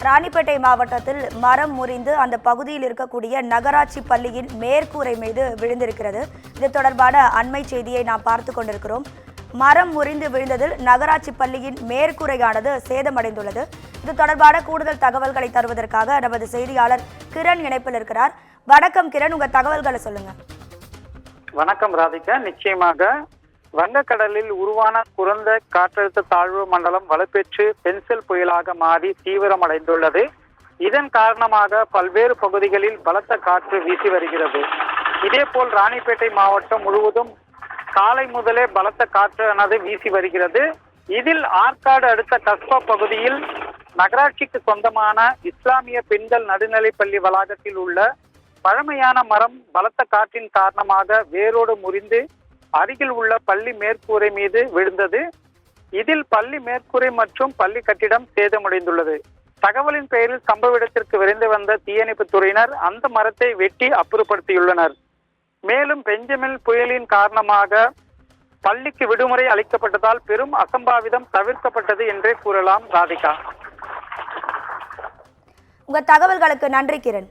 ராணிப்பேட்டை மாவட்டத்தில் மரம் முறிந்து அந்த பகுதியில் இருக்கக்கூடிய நகராட்சி பள்ளியின் மேற்கூரை மீது விழுந்திருக்கிறது. இது தொடர்பான அண்மை செய்தியை நாம் பார்த்து கொண்டிருக்கிறோம். மரம் முறிந்து விழுந்ததில் நகராட்சி பள்ளியின் மேற்கூரையானது சேதமடைந்துள்ளது. இது தொடர்பான கூடுதல் தகவல்களை தருவதற்காக நமது செய்தியாளர் கிரண் இணைப்பில் இருக்கிறார். வணக்கம் கிரண், உங்க தகவல்களை சொல்லுங்க. வணக்கம் ராதிகா. நிச்சயமாக வங்கக்கடலில் உருவான குறைந்த காற்றழுத்த தாழ்வு மண்டலம் வலுப்பெற்று பென்சில் புயலாக மாறி தீவிரமடைந்துள்ளது. இதன் காரணமாக பல்வேறு பகுதிகளில் பலத்த காற்று வீசி வருகிறது. இதேபோல் ராணிப்பேட்டை மாவட்டம் முழுவதும் காலை முதலே பலத்த காற்றானது வீசி வருகிறது. இதில் ஆற்காடு அடுத்த கஸ்பா பகுதியில் நகராட்சிக்கு சொந்தமான இஸ்லாமிய பெண்கள் நடுநிலைப்பள்ளி வளாகத்தில் உள்ள பழமையான மரம் பலத்த காற்றின் காரணமாக வேரோடு முறிந்து அருகில் உள்ள பள்ளி மேற்கூரை மீது விழுந்தது. இதில் பள்ளி மேற்கூரை மற்றும் பள்ளி கட்டிடம் சேதமடைந்துள்ளது. தகவலின் பெயரில் சம்பவ இடத்திற்கு விரைந்து வந்த தீயணைப்பு துறையினர் அந்த மரத்தை வெட்டி அப்புறப்படுத்தியுள்ளனர். மேலும் பெஞ்சமின் புயலின் காரணமாக பள்ளிக்கு விடுமுறை அளிக்கப்பட்டதால் பெரும் அசம்பாவிதம் தவிர்க்கப்பட்டது என்றே கூறலாம் ராதிகா. உங்க தகவல்களுக்கு நன்றி கிரண்.